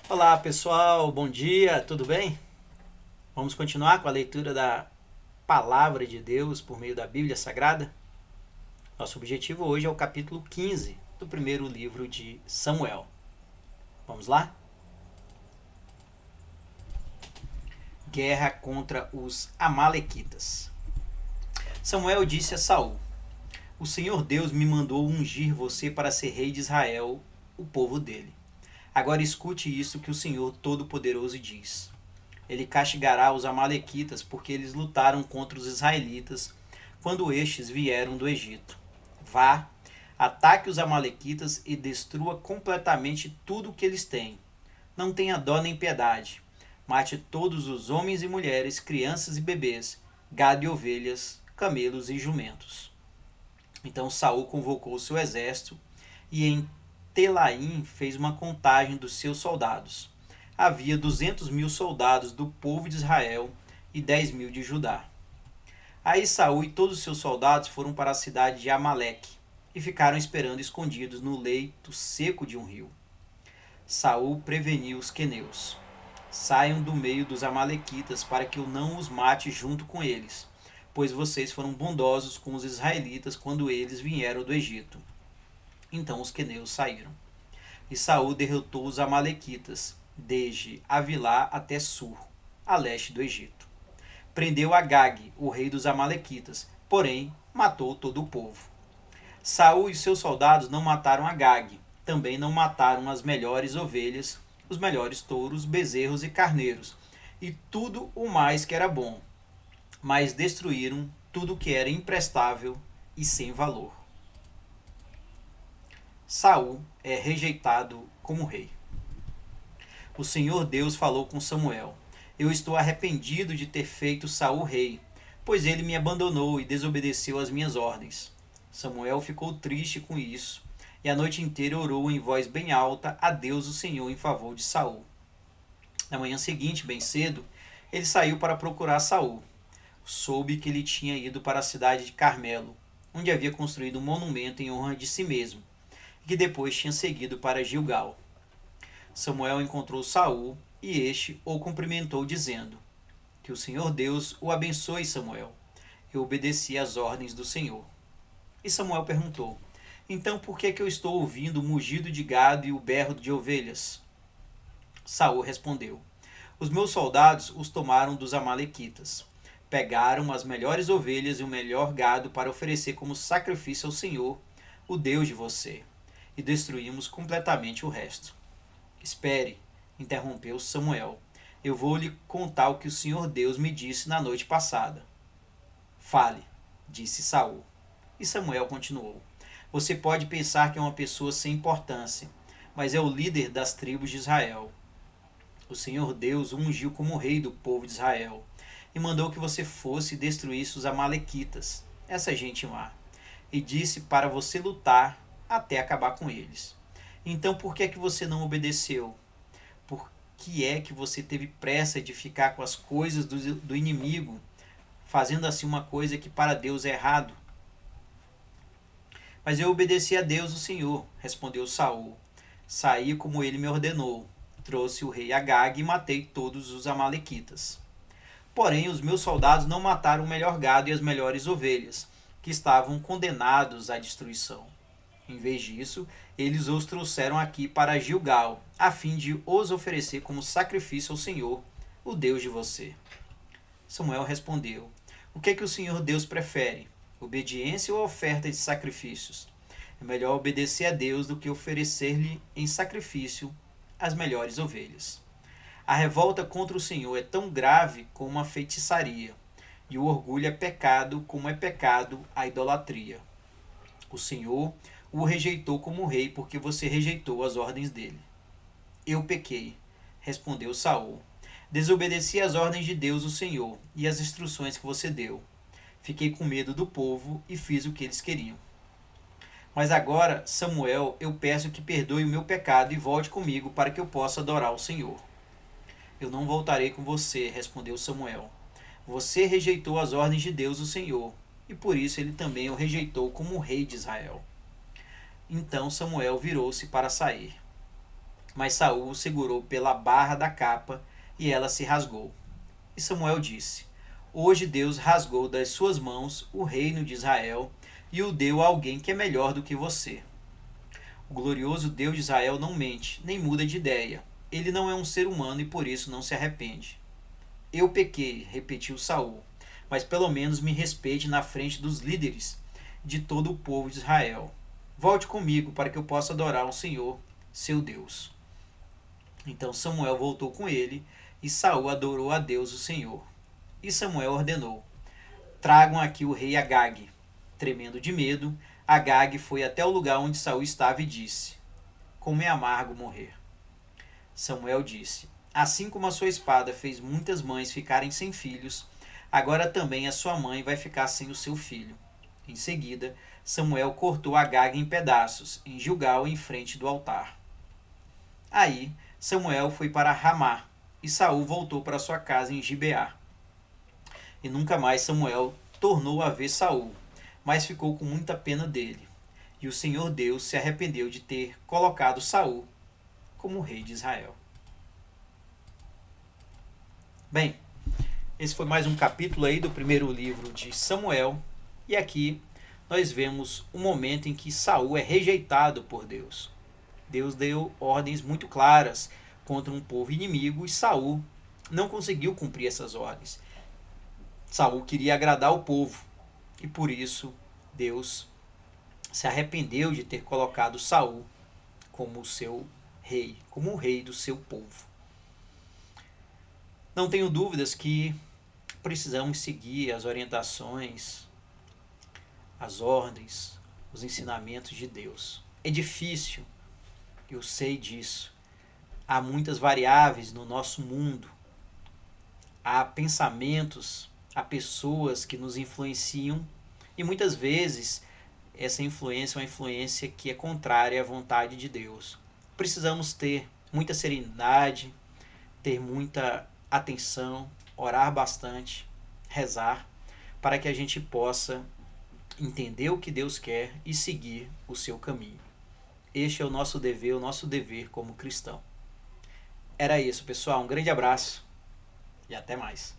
Olá pessoal, bom dia, tudo bem? Vamos continuar com a leitura da Palavra de Deus por meio da Bíblia Sagrada? Nosso objetivo hoje é o capítulo 15 do primeiro livro de Samuel. Vamos lá? Guerra contra os Amalequitas. Samuel disse a Saul: O Senhor Deus me mandou ungir você para ser rei de Israel, o povo dele. Agora escute isso que o Senhor Todo-Poderoso diz. Ele castigará os amalequitas porque eles lutaram contra os israelitas quando estes vieram do Egito. Vá, ataque os amalequitas e destrua completamente tudo o que eles têm. Não tenha dó nem piedade. Mate todos os homens e mulheres, crianças e bebês, gado e ovelhas, camelos e jumentos. Então Saul convocou seu exército e em Telaim fez uma contagem dos seus soldados. Havia 200.000 soldados do povo de Israel e 10.000 de Judá. Aí Saul e todos os seus soldados foram para a cidade de Amaleque e ficaram esperando escondidos no leito seco de um rio. Saul preveniu os queneus: Saiam do meio dos amalequitas para que eu não os mate junto com eles, pois vocês foram bondosos com os israelitas quando eles vieram do Egito. Então os queneus saíram. E Saul derrotou os amalequitas, desde Avilá até Sur, a leste do Egito. Prendeu Agag, o rei dos amalequitas, porém matou todo o povo. Saul e seus soldados não mataram Agag, também não mataram as melhores ovelhas, os melhores touros, bezerros e carneiros, e tudo o mais que era bom, mas destruíram tudo o que era imprestável e sem valor. Saul é rejeitado como rei. O Senhor Deus falou com Samuel: Eu estou arrependido de ter feito Saul rei, pois ele me abandonou e desobedeceu às minhas ordens. Samuel ficou triste com isso, e a noite inteira orou em voz bem alta a Deus o Senhor em favor de Saul. Na manhã seguinte, bem cedo, ele saiu para procurar Saul. Soube que ele tinha ido para a cidade de Carmelo, onde havia construído um monumento em honra de si mesmo, e que depois tinha seguido para Gilgal. Samuel encontrou Saul e este o cumprimentou dizendo: Que o Senhor Deus o abençoe, Samuel. Eu obedeci às ordens do Senhor. E Samuel perguntou: Então por que eu estou ouvindo o mugido de gado e o berro de ovelhas? Saul respondeu: Os meus soldados os tomaram dos amalequitas. Pegaram as melhores ovelhas e o melhor gado para oferecer como sacrifício ao Senhor, o Deus de você, e destruímos completamente o resto. Espere, interrompeu Samuel. Eu vou lhe contar o que o Senhor Deus me disse na noite passada. Fale, disse Saul. E Samuel continuou: Você pode pensar que é uma pessoa sem importância, mas é o líder das tribos de Israel. O Senhor Deus o ungiu como rei do povo de Israel e mandou que você fosse e destruísse os amalequitas, essa gente má, e disse para você lutar até acabar com eles. Então por que é que você não obedeceu? Por que é que você teve pressa de ficar com as coisas do inimigo, fazendo assim uma coisa que para Deus é errado? Mas eu obedeci a Deus o Senhor, respondeu Saul. Saí como ele me ordenou. Trouxe o rei Agag e matei todos os amalequitas. Porém, os meus soldados não mataram o melhor gado e as melhores ovelhas, que estavam condenados à destruição. Em vez disso, eles os trouxeram aqui para Gilgal, a fim de os oferecer como sacrifício ao Senhor, o Deus de você. Samuel respondeu: O que é que o Senhor Deus prefere? Obediência ou oferta de sacrifícios? É melhor obedecer a Deus do que oferecer-lhe em sacrifício as melhores ovelhas. A revolta contra o Senhor é tão grave como a feitiçaria, e o orgulho é pecado como é pecado a idolatria. O Senhor o rejeitou como rei porque você rejeitou as ordens dele. Eu pequei, respondeu Saul. Desobedeci às ordens de Deus, o Senhor, e às instruções que você deu. Fiquei com medo do povo e fiz o que eles queriam. Mas agora, Samuel, eu peço que perdoe o meu pecado e volte comigo para que eu possa adorar o Senhor. Eu não voltarei com você, respondeu Samuel. Você rejeitou as ordens de Deus, o Senhor, e por isso ele também o rejeitou como rei de Israel. Então Samuel virou-se para sair. Mas Saul o segurou pela barra da capa e ela se rasgou. E Samuel disse: Hoje Deus rasgou das suas mãos o reino de Israel e o deu a alguém que é melhor do que você. O glorioso Deus de Israel não mente, nem muda de ideia. Ele não é um ser humano e por isso não se arrepende. Eu pequei, repetiu Saul, mas pelo menos me respeite na frente dos líderes de todo o povo de Israel. Volte comigo para que eu possa adorar o Senhor, seu Deus. Então Samuel voltou com ele e Saul adorou a Deus o Senhor. E Samuel ordenou: Tragam aqui o rei Agag. Tremendo de medo, Agag foi até o lugar onde Saul estava e disse: Como é amargo morrer. Samuel disse: Assim como a sua espada fez muitas mães ficarem sem filhos, agora também a sua mãe vai ficar sem o seu filho. Em seguida, Samuel cortou Agag em pedaços, em Gilgal, em frente do altar. Aí, Samuel foi para Ramá, e Saul voltou para sua casa em Gibeá. E nunca mais Samuel tornou a ver Saul, mas ficou com muita pena dele. E o Senhor Deus se arrependeu de ter colocado Saul como rei de Israel. Bem, esse foi mais um capítulo aí do primeiro livro de Samuel. E aqui nós vemos um momento em que Saul é rejeitado por Deus. Deus deu ordens muito claras contra um povo inimigo e Saul não conseguiu cumprir essas ordens. Saul queria agradar o povo e por isso Deus se arrependeu de ter colocado Saul como o seu rei, como o rei do seu povo. Não tenho dúvidas que precisamos seguir as orientações, as ordens, os ensinamentos de Deus. É difícil, eu sei disso. Há muitas variáveis no nosso mundo. Há pensamentos, há pessoas que nos influenciam e muitas vezes essa influência é uma influência que é contrária à vontade de Deus. Precisamos ter muita serenidade, ter muita atenção, orar bastante, rezar, para que a gente possa entender o que Deus quer e seguir o seu caminho. Este é o nosso dever como cristão. Era isso, pessoal. Um grande abraço e até mais.